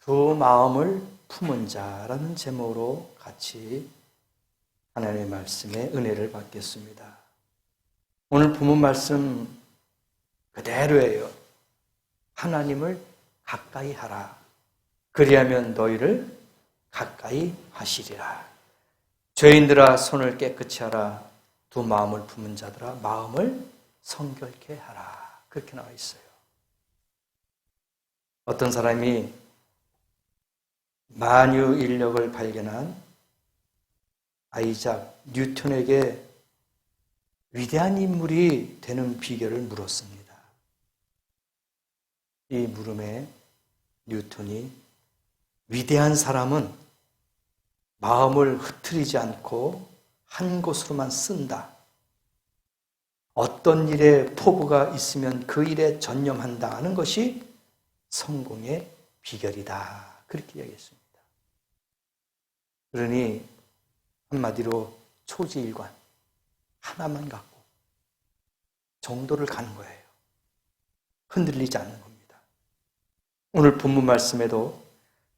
두 마음을 품은 자라는 제목으로 같이 하나님의 말씀에 은혜를 받겠습니다. 오늘 본문 말씀 그대로예요. 하나님을 가까이 하라. 그리하면 너희를 가까이 하시리라. 죄인들아 손을 깨끗이 하라. 두 마음을 품은 자들아 마음을 성결케 하라. 그렇게 나와 있어요. 어떤 사람이 만유인력을 발견한 아이작 뉴턴에게 위대한 인물이 되는 비결을 물었습니다. 이 물음에 뉴턴이 위대한 사람은 마음을 흐트리지 않고 한 곳으로만 쓴다. 어떤 일에 포부가 있으면 그 일에 전념한다 하는 것이 성공의 비결이다. 그렇게 이야기했습니다. 그러니 한마디로 초지일관 하나만 갖고 정도를 가는 거예요. 흔들리지 않는 겁니다. 오늘 본문 말씀에도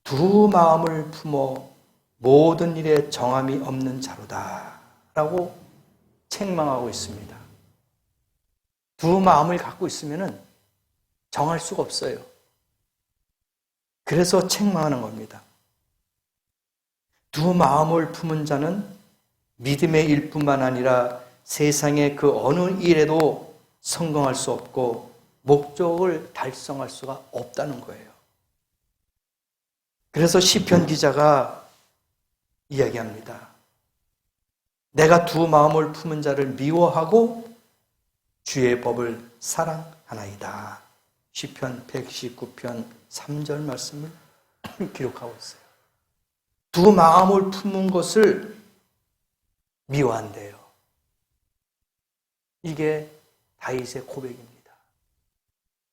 두 마음을 품어 모든 일에 정함이 없는 자로다 라고 책망하고 있습니다. 두 마음을 갖고 있으면 정할 수가 없어요. 그래서 책망하는 겁니다. 두 마음을 품은 자는 믿음의 일뿐만 아니라 세상의 그 어느 일에도 성공할 수 없고 목적을 달성할 수가 없다는 거예요. 그래서 시편 기자가 이야기합니다. 내가 두 마음을 품은 자를 미워하고 주의 법을 사랑하나이다. 시편 119편 3절 말씀을 기록하고 있어요. 두 마음을 품은 것을 미워한대요. 이게 다윗의 고백입니다.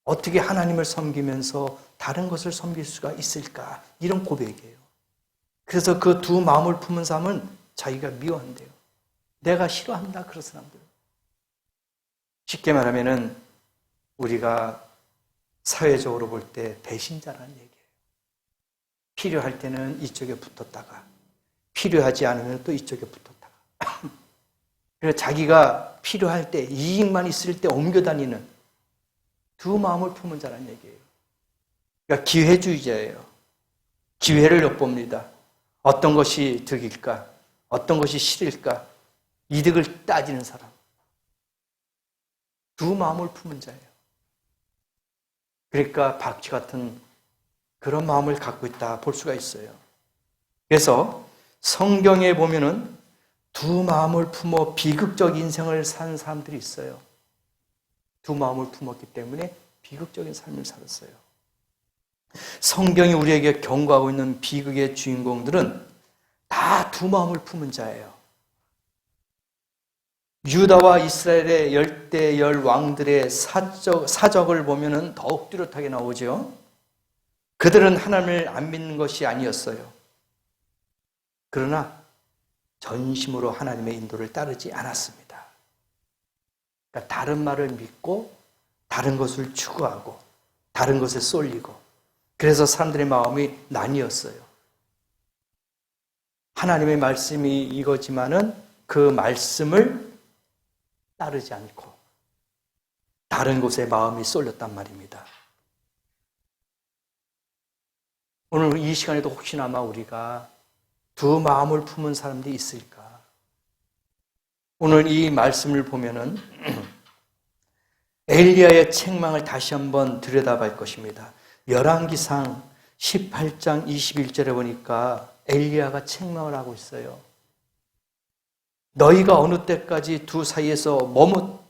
어떻게 하나님을 섬기면서 다른 것을 섬길 수가 있을까? 이런 고백이에요. 그래서 그 두 마음을 품은 사람은 자기가 미워한대요. 내가 싫어한다 그런 사람들. 쉽게 말하면은 우리가 사회적으로 볼 때 배신자라는 얘기예요. 필요할 때는 이쪽에 붙었다가 필요하지 않으면 또 이쪽에 붙었다가 그래서 자기가 필요할 때 이익만 있을 때 옮겨다니는 두 마음을 품은 자라는 얘기예요. 그러니까 기회주의자예요. 기회를 엿봅니다. 어떤 것이 득일까? 어떤 것이 실일까? 이득을 따지는 사람. 두 마음을 품은 자예요. 그러니까 박쥐 같은 그런 마음을 갖고 있다 볼 수가 있어요. 그래서 성경에 보면은 두 마음을 품어 비극적 인생을 산 사람들이 있어요. 두 마음을 품었기 때문에 비극적인 삶을 살았어요. 성경이 우리에게 경고하고 있는 비극의 주인공들은 다 두 마음을 품은 자예요. 유다와 이스라엘의 열대 열 왕들의 사적을 보면은 더욱 뚜렷하게 나오죠. 그들은 하나님을 안 믿는 것이 아니었어요. 그러나 전심으로 하나님의 인도를 따르지 않았습니다. 그러니까 다른 말을 믿고 다른 것을 추구하고 다른 것에 쏠리고 그래서 사람들의 마음이 나뉘었어요. 하나님의 말씀이 이거지만은 그 말씀을 따르지 않고 다른 곳에 마음이 쏠렸단 말입니다. 오늘 이 시간에도 혹시나마 우리가 두 마음을 품은 사람들이 있을까? 오늘 이 말씀을 보면은 엘리야의 책망을 다시 한번 들여다볼 것입니다. 열왕기상 18장 21절에 보니까 엘리야가 책망을 하고 있어요. 너희가 어느 때까지 두 사이에서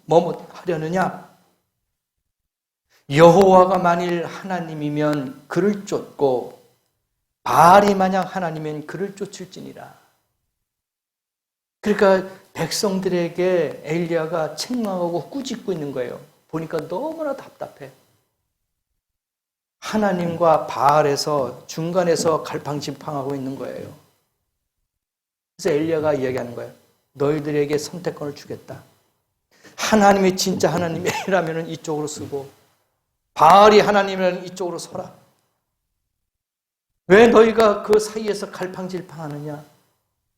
머뭇하려느냐? 여호와가 만일 하나님이면 그를 쫓고 바알이 만약 하나님이면 그를 쫓을지니라. 그러니까 백성들에게 엘리야가 책망하고 꾸짖고 있는 거예요. 보니까 너무나 답답해. 하나님과 바알에서 중간에서 갈팡질팡하고 있는 거예요. 그래서 엘리야가 이야기하는 거예요. 너희들에게 선택권을 주겠다. 하나님이 진짜 하나님이라면 이쪽으로 쓰고 바알이 하나님이라면 이쪽으로 서라. 왜 너희가 그 사이에서 갈팡질팡하느냐?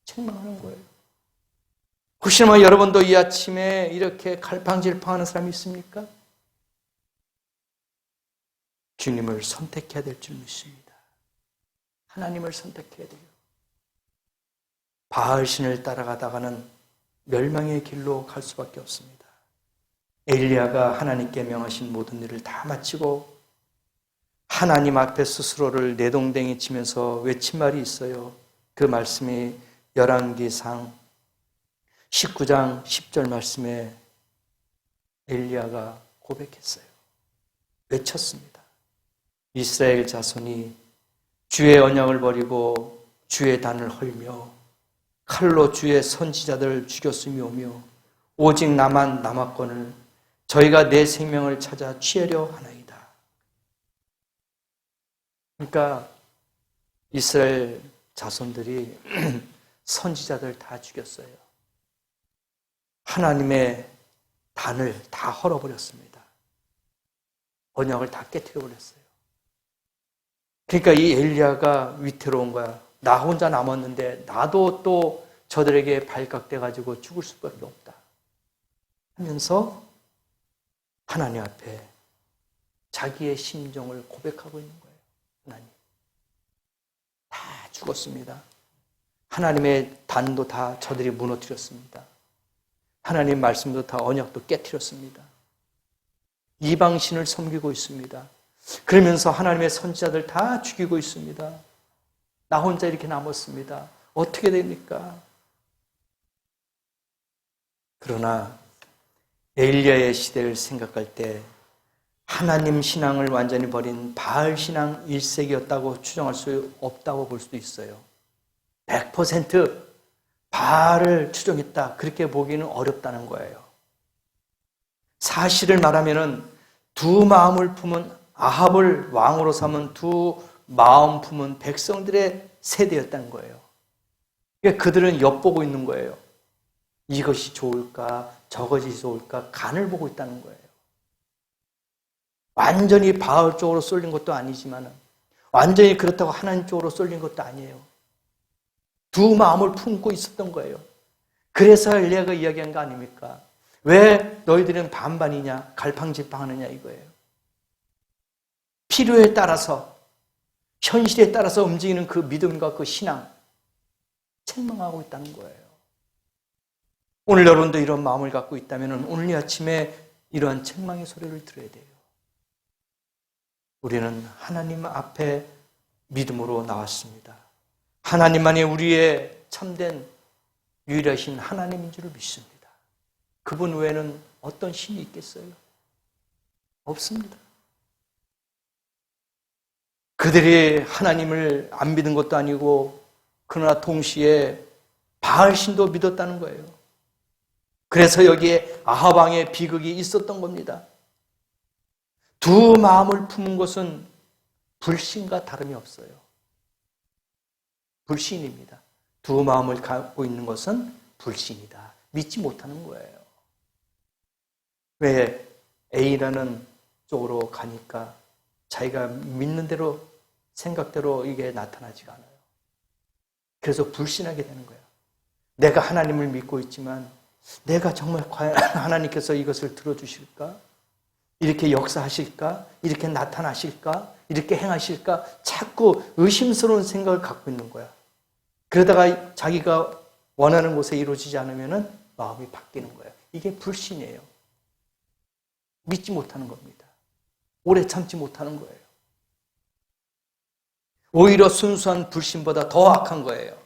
책망하는 거예요. 혹시나 여러분도 이 아침에 이렇게 갈팡질팡하는 사람이 있습니까? 주님을 선택해야 될 줄 믿습니다. 하나님을 선택해야 돼요. 바알신을 따라가다가는 멸망의 길로 갈 수밖에 없습니다. 엘리야가 하나님께 명하신 모든 일을 다 마치고 하나님 앞에 스스로를 내동댕이 치면서 외친 말이 있어요. 그 말씀이 열왕기상 19장 10절 말씀에 엘리야가 고백했어요. 외쳤습니다. 이스라엘 자손이 주의 언약을 버리고 주의 단을 헐며 칼로 주의 선지자들을 죽였음이오며 오직 나만 남았거늘 저희가 내 생명을 찾아 취하려 하나이다. 그러니까 이스라엘 자손들이 선지자들 다 죽였어요. 하나님의 단을 다 헐어버렸습니다. 언약을 다 깨트려버렸어요. 그러니까 이 엘리야가 위태로운 거야. 나 혼자 남았는데 나도 또 저들에게 발각돼가지고 죽을 수밖에 없다 하면서 하나님 앞에 자기의 심정을 고백하고 있는 거예요. 하나님, 다 죽었습니다. 하나님의 단도 다 저들이 무너뜨렸습니다. 하나님 말씀도 다 언약도 깨트렸습니다. 이방신을 섬기고 있습니다. 그러면서 하나님의 선지자들 다 죽이고 있습니다. 나 혼자 이렇게 남았습니다. 어떻게 됩니까? 그러나 엘리야의 시대를 생각할 때 하나님 신앙을 완전히 버린 바알 신앙 1세기였다고 추정할 수 없다고 볼 수도 있어요. 100% 바알을 추종했다. 그렇게 보기는 어렵다는 거예요. 사실을 말하면은 두 마음을 품은 아합을 왕으로 삼은 두 마음 품은 백성들의 세대였다는 거예요. 그러니까 그들은 엿보고 있는 거예요. 이것이 좋을까, 저것이 좋을까, 간을 보고 있다는 거예요. 완전히 바알 쪽으로 쏠린 것도 아니지만 완전히 그렇다고 하나님 쪽으로 쏠린 것도 아니에요. 두 마음을 품고 있었던 거예요. 그래서 엘리야가 이야기한 거 아닙니까? 왜 너희들은 반반이냐, 갈팡질팡하느냐 이거예요. 필요에 따라서, 현실에 따라서 움직이는 그 믿음과 그 신앙, 책망하고 있다는 거예요. 오늘 여러분도 이런 마음을 갖고 있다면 오늘 이 아침에 이러한 책망의 소리를 들어야 돼요. 우리는 하나님 앞에 믿음으로 나왔습니다. 하나님만이 우리의 참된 유일하신 하나님인 줄 믿습니다. 그분 외에는 어떤 신이 있겠어요? 없습니다. 그들이 하나님을 안 믿은 것도 아니고 그러나 동시에 바알 신도 믿었다는 거예요. 그래서 여기에 아합 왕의 비극이 있었던 겁니다. 두 마음을 품은 것은 불신과 다름이 없어요. 불신입니다. 두 마음을 갖고 있는 것은 불신이다. 믿지 못하는 거예요. 왜? A라는 쪽으로 가니까 자기가 믿는 대로 생각대로 이게 나타나지가 않아요. 그래서 불신하게 되는 거예요. 내가 하나님을 믿고 있지만 내가 정말 과연 하나님께서 이것을 들어주실까? 이렇게 역사하실까? 이렇게 나타나실까? 이렇게 행하실까? 자꾸 의심스러운 생각을 갖고 있는 거야. 그러다가 자기가 원하는 곳에 이루어지지 않으면 마음이 바뀌는 거예요. 이게 불신이에요. 믿지 못하는 겁니다. 오래 참지 못하는 거예요. 오히려 순수한 불신보다 더 악한 거예요.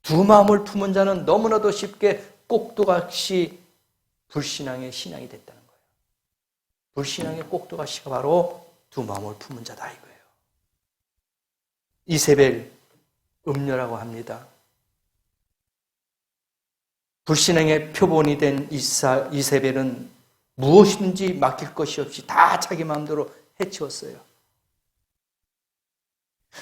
두 마음을 품은 자는 너무나도 쉽게 꼭두각시 불신앙의 신앙이 됐다는 거예요. 불신앙의 꼭두각시가 바로 두 마음을 품은 자다 이거예요. 이세벨, 음녀라고 합니다. 불신앙의 표본이 된 이세벨은 무엇이든지 맡길 것이 없이 다 자기 마음대로 해치웠어요.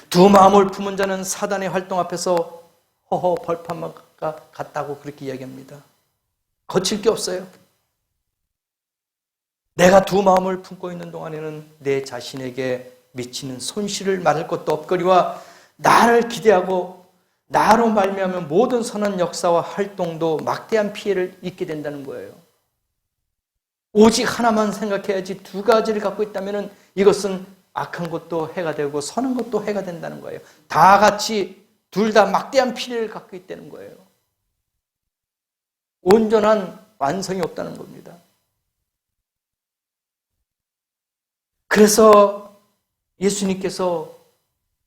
두 마음을 품은 자는 사단의 활동 앞에서 허허 벌판만 같다고 그렇게 이야기합니다. 거칠 게 없어요. 내가 두 마음을 품고 있는 동안에는 내 자신에게 미치는 손실을 말할 것도 없거니와 나를 기대하고 나로 말미암은 모든 선한 역사와 활동도 막대한 피해를 입게 된다는 거예요. 오직 하나만 생각해야지 두 가지를 갖고 있다면 이것은 악한 것도 해가 되고 선한 것도 해가 된다는 거예요. 다 같이 둘 다 막대한 피해를 갖고 있다는 거예요. 온전한 완성이 없다는 겁니다. 그래서 예수님께서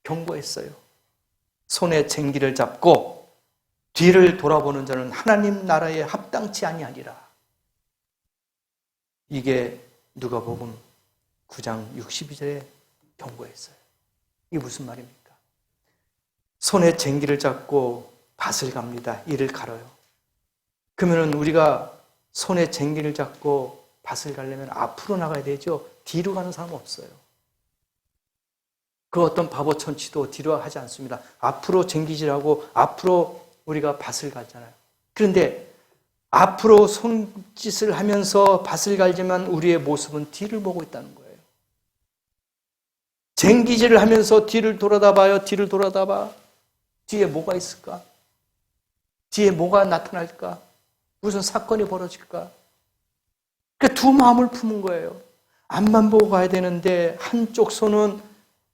경고했어요. 손에 쟁기를 잡고 뒤를 돌아보는 자는 하나님 나라에 합당치 아니하리라. 이게 누가복음 9장 62절에 경고했어요. 이게 무슨 말입니까? 손에 쟁기를 잡고 밭을 갑니다. 이를 갈아요. 그러면 우리가 손에 쟁기를 잡고 밭을 가려면 앞으로 나가야 되죠. 뒤로 가는 사람은 없어요. 그 어떤 바보 천치도 뒤로 하지 않습니다. 앞으로 쟁기질하고 앞으로 우리가 밭을 갈잖아요. 그런데 앞으로 손짓을 하면서 밭을 갈지만 우리의 모습은 뒤를 보고 있다는 거예요. 쟁기질을 하면서 뒤를 돌아다봐요. 뒤를 돌아다봐. 뒤에 뭐가 있을까? 뒤에 뭐가 나타날까? 무슨 사건이 벌어질까? 그 두 마음을 품은 거예요. 앞만 보고 가야 되는데 한쪽 손은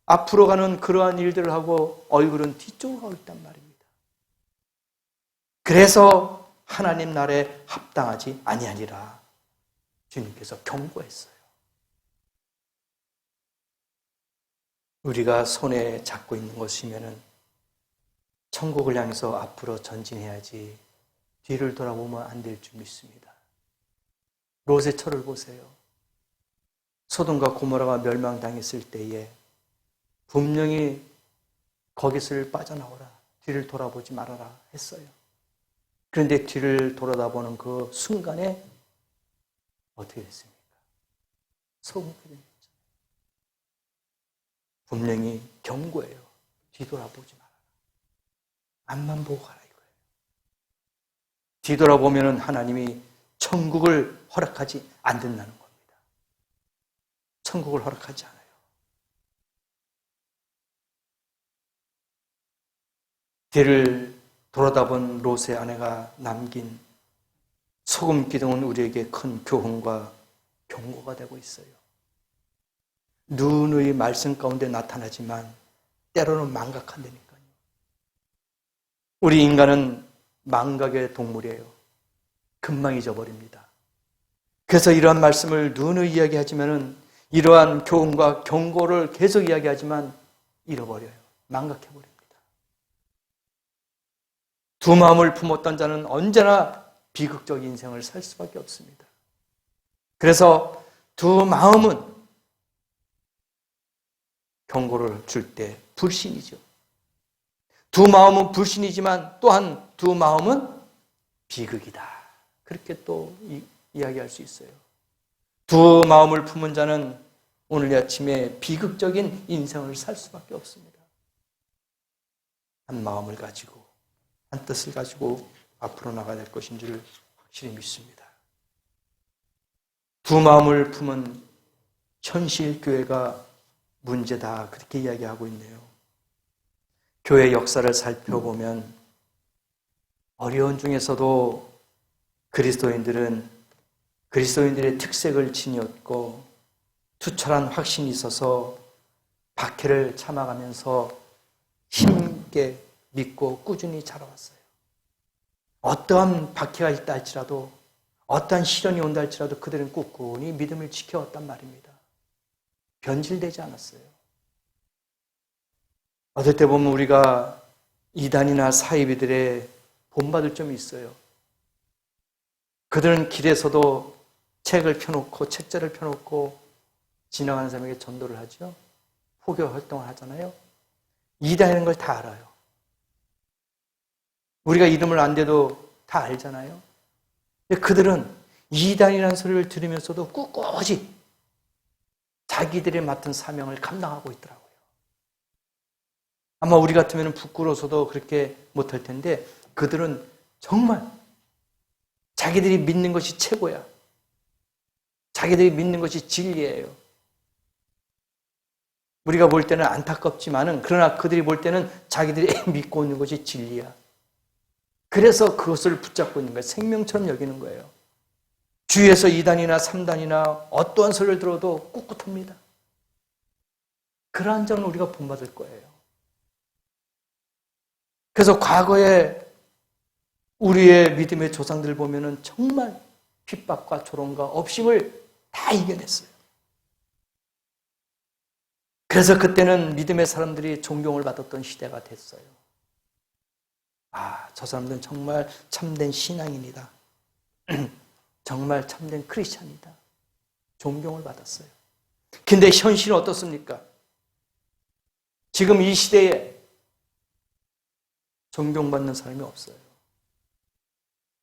앞으로 가는 그러한 일들을 하고 얼굴은 뒤쪽으로 가고 있단 말입니다. 그래서 하나님 나라에 합당하지 아니하니라 주님께서 경고했어요. 우리가 손에 잡고 있는 것이면은 천국을 향해서 앞으로 전진해야지 뒤를 돌아보면 안 될 줄 믿습니다. 롯의 철을 보세요. 소돔과 고모라가 멸망당했을 때에 분명히 거기서 빠져나오라, 뒤를 돌아보지 말아라 했어요. 그런데 뒤를 돌아다보는 그 순간에 어떻게 됐습니까? 소금이 됐죠. 분명히 경고예요. 뒤돌아보지 말아라. 앞만 보고 가라 이거예요. 뒤돌아보면 하나님이 천국을 허락하지 않는다는 겁니다. 천국을 허락하지 않아요. 뒤를 돌아다본 롯의 아내가 남긴 소금 기둥은 우리에게 큰 교훈과 경고가 되고 있어요. 누누이 말씀 가운데 나타나지만 때로는 망각한다니까요. 우리 인간은 망각의 동물이에요. 금방 잊어버립니다. 그래서 이러한 말씀을 누누이 이야기하지만은 이러한 교훈과 경고를 계속 이야기하지만 잃어버려요. 망각해버립니다. 두 마음을 품었던 자는 언제나 비극적 인생을 살 수밖에 없습니다. 그래서 두 마음은 경고를 줄 때 불신이죠. 두 마음은 불신이지만 또한 두 마음은 비극이다. 그렇게 또 이야기할 수 있어요. 두 마음을 품은 자는 오늘 아침에 비극적인 인생을 살 수밖에 없습니다. 한 마음을 가지고 한 뜻을 가지고 앞으로 나가야 될 것인 줄 확실히 믿습니다. 두 마음을 품은 현실 교회가 문제다 그렇게 이야기하고 있네요. 교회 역사를 살펴보면 어려운 중에서도 그리스도인들의 특색을 지녔고 투철한 확신이 있어서 박해를 참아가면서 힘있게 믿고 꾸준히 자라왔어요. 어떠한 박해가 있다 할지라도 어떠한 시련이 온다 할지라도 그들은 꿋꿋이 믿음을 지켜왔단 말입니다. 변질되지 않았어요. 어떨 때 보면 우리가 이단이나 사이비들의 본받을 점이 있어요. 그들은 길에서도 책을 펴놓고 책자를 펴놓고 지나가는 사람에게 전도를 하죠. 포교 활동을 하잖아요. 이단이라는 걸 다 알아요. 우리가 이름을 안 대도 다 알잖아요. 근데 그들은 이단이라는 소리를 들으면서도 꿋꿋이 자기들이 맡은 사명을 감당하고 있더라고요. 아마 우리 같으면 부끄러워서도 그렇게 못할 텐데 그들은 정말 자기들이 믿는 것이 최고야. 자기들이 믿는 것이 진리예요. 우리가 볼 때는 안타깝지만은 그러나 그들이 볼 때는 자기들이 믿고 있는 것이 진리야. 그래서 그것을 붙잡고 있는 거예요. 생명처럼 여기는 거예요. 주위에서 2단이나 3단이나 어떠한 소리를 들어도 꿋꿋합니다. 그러한 점은 우리가 본받을 거예요. 그래서 과거에 우리의 믿음의 조상들 보면은 정말 핍박과 조롱과 업심을 다 이겨냈어요. 그래서 그때는 믿음의 사람들이 존경을 받았던 시대가 됐어요. 아, 저 사람들은 정말 참된 신앙인이다. 정말 참된 크리스찬이다. 존경을 받았어요. 근데 현실은 어떻습니까? 지금 이 시대에 존경받는 사람이 없어요.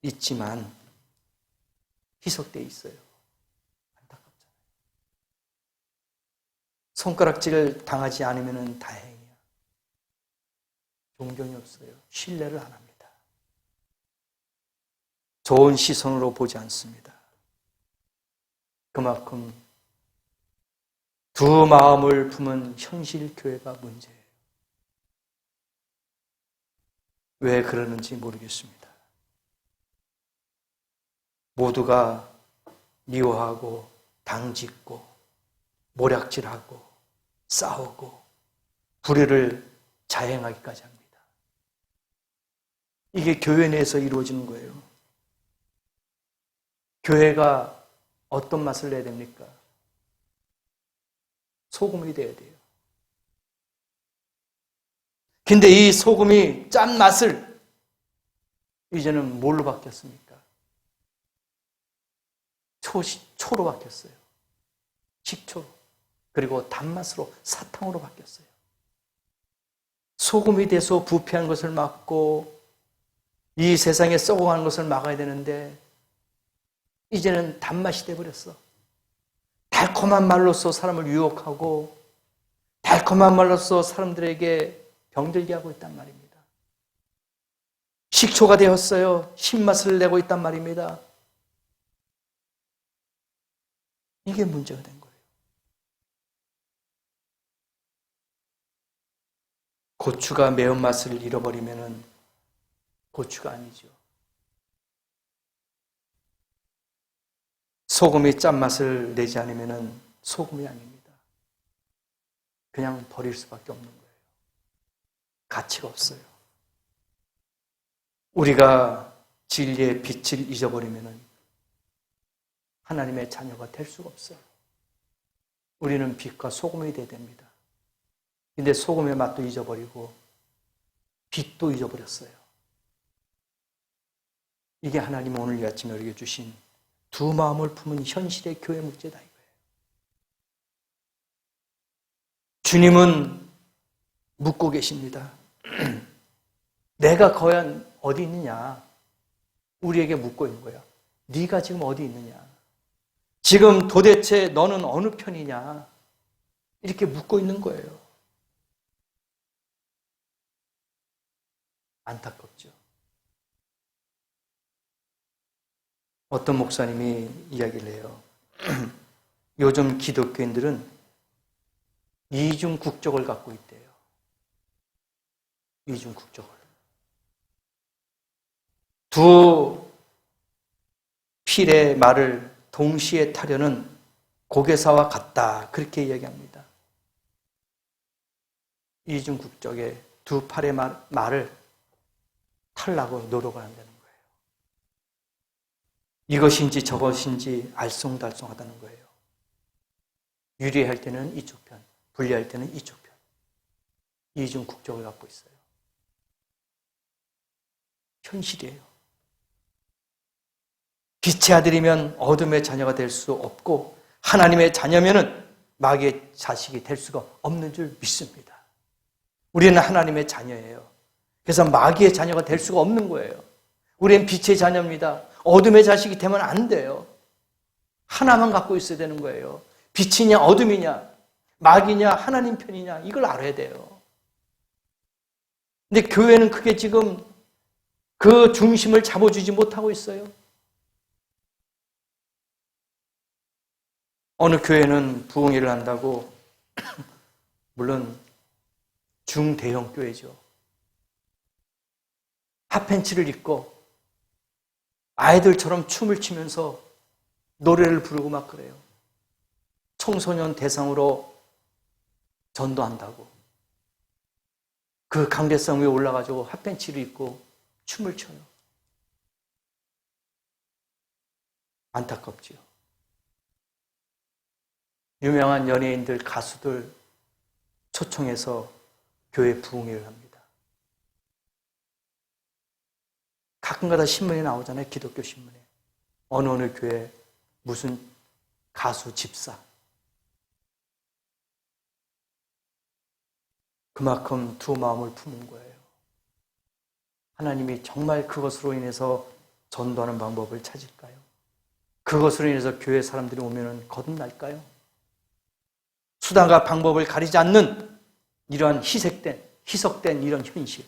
있지만 희석되어 있어요. 안타깝잖아요. 손가락질 당하지 않으면 다행이야. 존경이 없어요. 신뢰를 안 합니다. 좋은 시선으로 보지 않습니다. 그만큼 두 마음을 품은 현실 교회가 문제예요. 왜 그러는지 모르겠습니다. 모두가 미워하고 당짓고 모략질하고 싸우고 불의를 자행하기까지 합니다. 이게 교회 내에서 이루어지는 거예요. 교회가 어떤 맛을 내야 됩니까? 소금이 돼야 돼요. 근데 이 소금이 짠 맛을 이제는 뭘로 바뀌었습니까? 초로 바뀌었어요. 식초로. 그리고 단맛으로 사탕으로 바뀌었어요. 소금이 돼서 부패한 것을 막고 이 세상에 썩어가는 것을 막아야 되는데 이제는 단맛이 돼버렸어. 달콤한 말로써 사람을 유혹하고 달콤한 말로써 사람들에게 병들게 하고 있단 말입니다. 식초가 되었어요. 신맛을 내고 있단 말입니다. 이게 문제가 된 거예요. 고추가 매운맛을 잃어버리면 고추가 아니죠. 소금이 짠맛을 내지 않으면 소금이 아닙니다. 그냥 버릴 수밖에 없는 거예요. 가치가 없어요. 우리가 진리의 빛을 잊어버리면 하나님의 자녀가 될 수가 없어요. 우리는 빛과 소금이 되어야 됩니다. 근데 소금의 맛도 잊어버리고 빛도 잊어버렸어요. 이게 하나님 오늘 이 아침에 우리에게 주신 두 마음을 품은 현실의 교회 문제다 이거예요. 주님은 묻고 계십니다. 내가 과연 어디 있느냐? 우리에게 묻고 있는 거야. 네가 지금 어디 있느냐? 지금 도대체 너는 어느 편이냐? 이렇게 묻고 있는 거예요. 안타깝죠. 어떤 목사님이 이야기를 해요. 요즘 기독교인들은 이중 국적을 갖고 있대요. 이중 국적을. 두 필의 말을 동시에 타려는 고개사와 같다. 그렇게 이야기합니다. 이중 국적의 두 팔의 말을 타려고 노력을 한다는 거예요. 이것인지 저것인지 알쏭달쏭하다는 거예요. 유리할 때는 이쪽 편, 불리할 때는 이쪽 편. 이중 국적을 갖고 있어요. 현실이에요. 빛의 아들이면 어둠의 자녀가 될 수 없고 하나님의 자녀면은 마귀의 자식이 될 수가 없는 줄 믿습니다. 우리는 하나님의 자녀예요. 그래서 마귀의 자녀가 될 수가 없는 거예요. 우리는 빛의 자녀입니다. 어둠의 자식이 되면 안 돼요. 하나만 갖고 있어야 되는 거예요. 빛이냐 어둠이냐 마귀냐 하나님 편이냐 이걸 알아야 돼요. 근데 교회는 그게 지금 그 중심을 잡아주지 못하고 있어요. 어느 교회는 부흥회를 한다고 물론 중대형 교회죠. 핫팬츠를 입고 아이들처럼 춤을 추면서 노래를 부르고 막 그래요. 청소년 대상으로 전도한다고. 그 강대상 위에 올라가지고 핫팬츠를 입고 춤을 춰요. 안타깝지요. 유명한 연예인들, 가수들 초청해서 교회 부흥회를 합니다. 가끔가다 신문에 나오잖아요. 기독교 신문에. 어느 교회 무슨 가수 집사. 그만큼 두 마음을 품은 거예요. 하나님이 정말 그것으로 인해서 전도하는 방법을 찾을까요? 그것으로 인해서 교회 사람들이 오면 거듭날까요? 수단과 방법을 가리지 않는 이러한 희석된 이런 현실.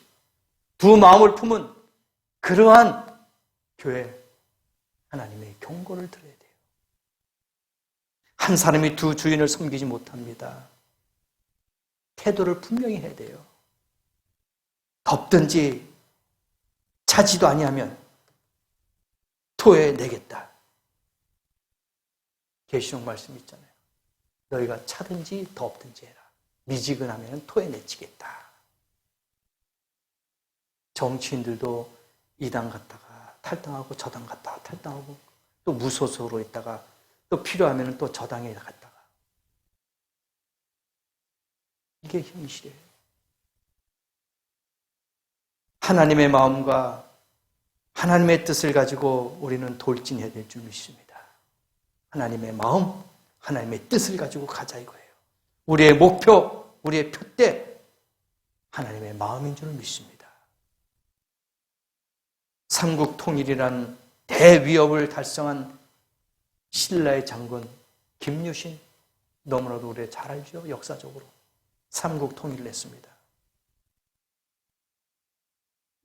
두 마음을 품은 그러한 교회, 하나님의 경고를 들어야 돼요. 한 사람이 두 주인을 섬기지 못합니다. 태도를 분명히 해야 돼요. 덮든지 차지도 아니하면 토해내겠다. 계시록 말씀 있잖아요. 너희가 차든지 덮든지 해라. 미지근하면 토해내치겠다. 정치인들도 이 당 갔다가 탈당하고 저 당 갔다가 탈당하고 또 무소속으로 있다가 또 필요하면 또 저 당에 갔다가. 이게 현실이에요. 하나님의 마음과 하나님의 뜻을 가지고 우리는 돌진해야 될 줄 믿습니다. 하나님의 마음, 하나님의 뜻을 가지고 가자 이거예요. 우리의 목표, 우리의 표대, 하나님의 마음인 줄 믿습니다. 삼국 통일이란 대위협을 달성한 신라의 장군 김유신, 너무나도 우리 잘 알죠? 역사적으로. 삼국 통일을 했습니다.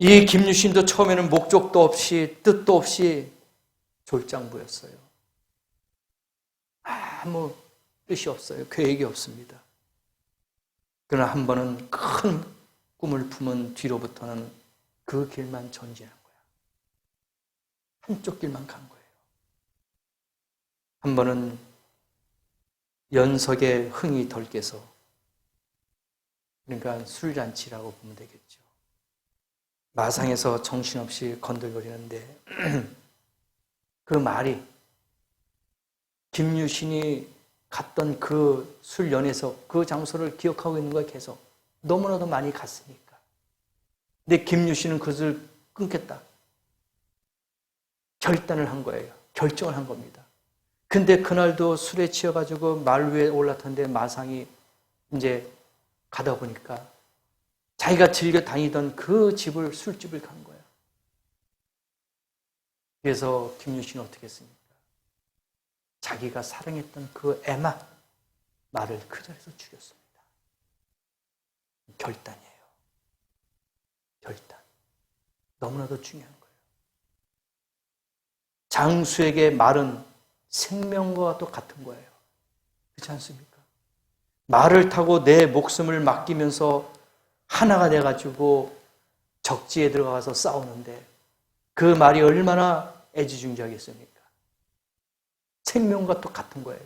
이 김유신도 처음에는 목적도 없이 뜻도 없이 졸장부였어요. 아무 뜻이 없어요. 계획이 없습니다. 그러나 한 번은 큰 꿈을 품은 뒤로부터는 그 길만 전진한 거야. 한쪽 길만 간 거예요. 한 번은 연석의 흥이 덜 깨서, 그러니까 술잔치라고 보면 되겠죠. 마상에서 정신없이 건들거리는데 그 말이 김유신이 갔던 그 술연에서 그 장소를 기억하고 있는 거예요. 계속. 너무나도 많이 갔으니까. 근데 김유신은 그것을 끊겠다. 결단을 한 거예요. 결정을 한 겁니다. 근데 그날도 술에 취해가지고 말 위에 올라탔는데 마상이 이제 가다 보니까 자기가 즐겨 다니던 그 집을, 술집을 간 거예요. 그래서 김유신은 어떻게 했습니까? 자기가 사랑했던 그 에마, 말을 그 자리에서 죽였습니다. 결단이에요. 결단. 너무나도 중요한 거예요. 장수에게 말은 생명과 또 같은 거예요. 그렇지 않습니까? 말을 타고 내 목숨을 맡기면서 하나가 돼가지고 적지에 들어가서 싸우는데 그 말이 얼마나 애지중지하겠습니까? 생명과 또 같은 거예요.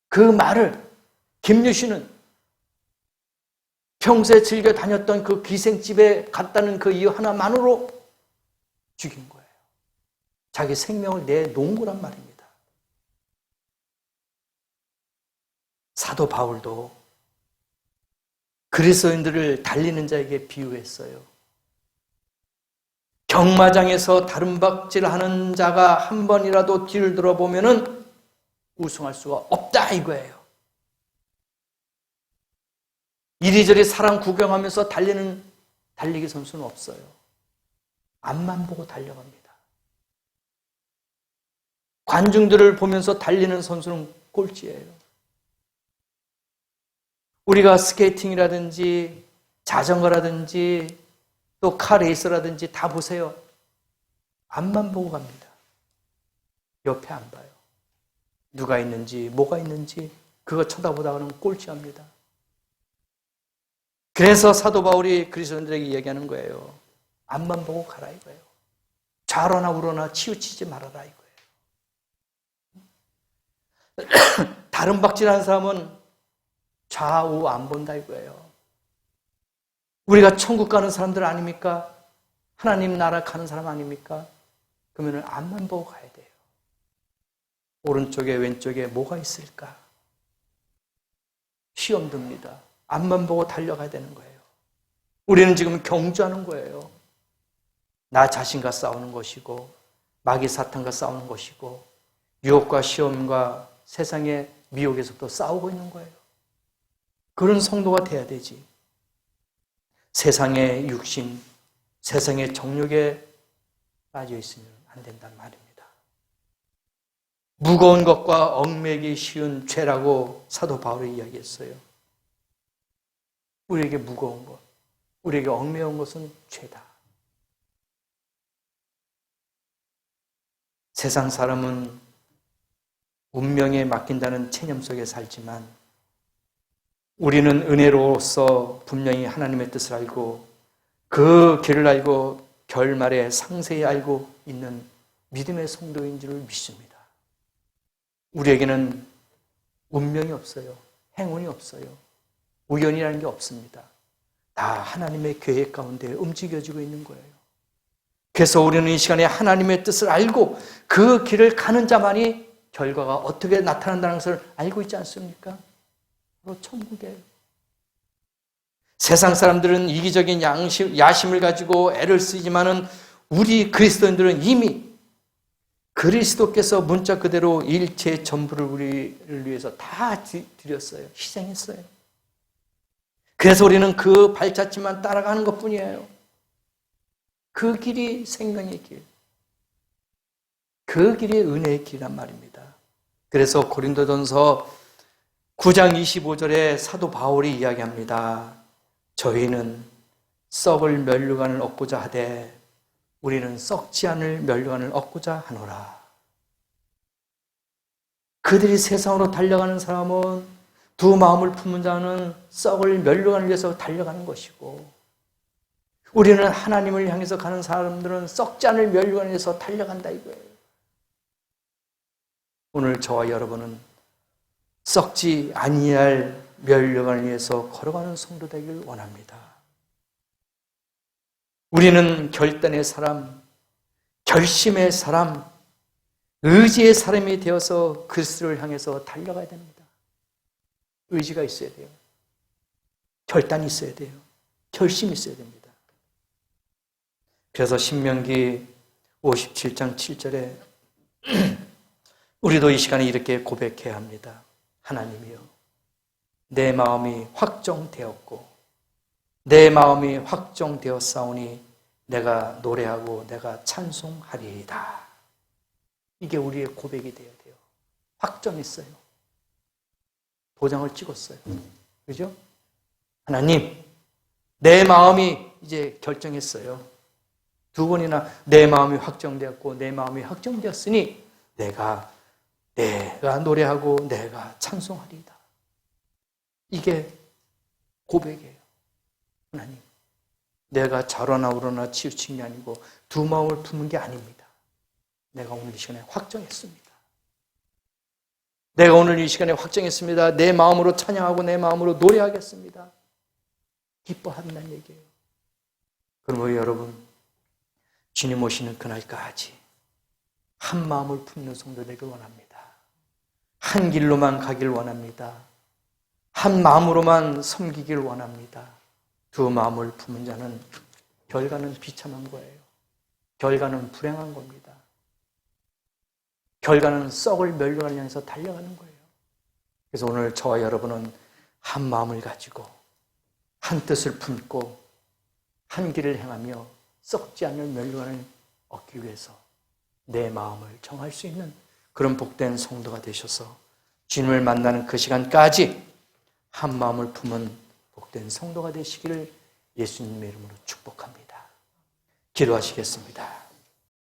그 말을 김유신은 평소에 즐겨 다녔던 그 기생집에 갔다는 그 이유 하나만으로 죽인 거예요. 자기 생명을 내놓은 거란 말입니다. 사도 바울도 그리스도인들을 달리는 자에게 비유했어요. 경마장에서 다름박질하는 자가 한 번이라도 뒤를 돌아보면은 우승할 수가 없다 이거예요. 이리저리 사람 구경하면서 달리는 달리기 선수는 없어요. 앞만 보고 달려갑니다. 관중들을 보면서 달리는 선수는 꼴찌예요. 우리가 스케이팅이라든지 자전거라든지 또 카레이서라든지 다 보세요. 앞만 보고 갑니다. 옆에 안 봐요. 누가 있는지 뭐가 있는지 그거 쳐다보다가는 꼴찌합니다. 그래서 사도 바울이 그리스도인들에게 이야기하는 거예요. 앞만 보고 가라 이거예요. 좌로나 우로나 치우치지 말아라 이거예요. 다른 박질하는 사람은 좌우 안 본다 이거예요. 우리가 천국 가는 사람들 아닙니까? 하나님 나라 가는 사람 아닙니까? 그러면 앞만 보고 가야 돼요. 오른쪽에 왼쪽에 뭐가 있을까? 시험 듭니다. 앞만 보고 달려가야 되는 거예요. 우리는 지금 경주하는 거예요. 나 자신과 싸우는 것이고 마귀 사탄과 싸우는 것이고 유혹과 시험과 세상의 미혹에서부터 싸우고 있는 거예요. 그런 성도가 돼야 되지. 세상의 육신, 세상의 정욕에 빠져 있으면 안 된단 말입니다. 무거운 것과 얽매기 쉬운 죄라고 사도 바울이 이야기했어요. 우리에게 무거운 것, 우리에게 얽매운 것은 죄다. 세상 사람은 운명에 맡긴다는 체념 속에 살지만 우리는 은혜로서 분명히 하나님의 뜻을 알고 그 길을 알고 결말에 상세히 알고 있는 믿음의 성도인 줄 믿습니다. 우리에게는 운명이 없어요. 행운이 없어요. 우연이라는 게 없습니다. 다 하나님의 계획 가운데 움직여지고 있는 거예요. 그래서 우리는 이 시간에 하나님의 뜻을 알고 그 길을 가는 자만이 결과가 어떻게 나타난다는 것을 알고 있지 않습니까? 바로 천국이에요. 세상 사람들은 이기적인 야심을 가지고 애를 쓰지만은 우리 그리스도인들은 이미 그리스도께서 문자 그대로 일체 전부를 우리를 위해서 다 드렸어요. 희생했어요. 그래서 우리는 그 발자취만 따라가는 것뿐이에요. 그 길이 생명의 길. 그 길이 은혜의 길이란 말입니다. 그래서 고린도전서 9장 25절에 사도 바울이 이야기합니다. 저희는 썩을 멸류관을 얻고자 하되 우리는 썩지 않을 멸류관을 얻고자 하노라. 그들이 세상으로 달려가는 사람은 두 마음을 품은 자는 썩을 멸류관을 위해서 달려가는 것이고 우리는 하나님을 향해서 가는 사람들은 썩지 않을 멸류관을 위해서 달려간다 이거예요. 오늘 저와 여러분은 썩지 아니할 멸류관을 위해서 걸어가는 성도 되길 원합니다. 우리는 결단의 사람, 결심의 사람, 의지의 사람이 되어서 그리스도를 향해서 달려가야 됩니다. 의지가 있어야 돼요. 결단이 있어야 돼요. 결심이 있어야 됩니다. 그래서 신명기 57장 7절에 우리도 이 시간에 이렇게 고백해야 합니다. 하나님이여, 내 마음이 확정되었고 내 마음이 확정되었사오니 내가 노래하고 내가 찬송하리이다. 이게 우리의 고백이 되어야 돼요. 확정했어요. 도장을 찍었어요. 그죠? 하나님, 내 마음이 이제 결정했어요. 두 번이나 내 마음이 확정되었고 내 마음이 확정되었으니 내가 노래하고 내가 찬송하리이다. 이게 고백이에요. 하나님, 내가 좌로나 우로나 치우친 게 아니고 두 마음을 품은 게 아닙니다. 내가 오늘 이 시간에 확정했습니다. 내가 오늘 이 시간에 확정했습니다. 내 마음으로 찬양하고 내 마음으로 노래하겠습니다. 기뻐한다는 얘기예요. 그럼 여러분, 주님 오시는 그날까지 한 마음을 품는 성도 되길 원합니다. 한 길로만 가길 원합니다. 한 마음으로만 섬기길 원합니다. 두 마음을 품은 자는 결과는 비참한 거예요. 결과는 불행한 겁니다. 결과는 썩을 멸류관을 향해서 달려가는 거예요. 그래서 오늘 저와 여러분은 한 마음을 가지고 한 뜻을 품고 한 길을 행하며 썩지 않는 멸류관을 얻기 위해서 내 마음을 정할 수 있는 그런 복된 성도가 되셔서 주님을 만나는 그 시간까지 한 마음을 품은 복된 성도가 되시기를 예수님의 이름으로 축복합니다. 기도하시겠습니다.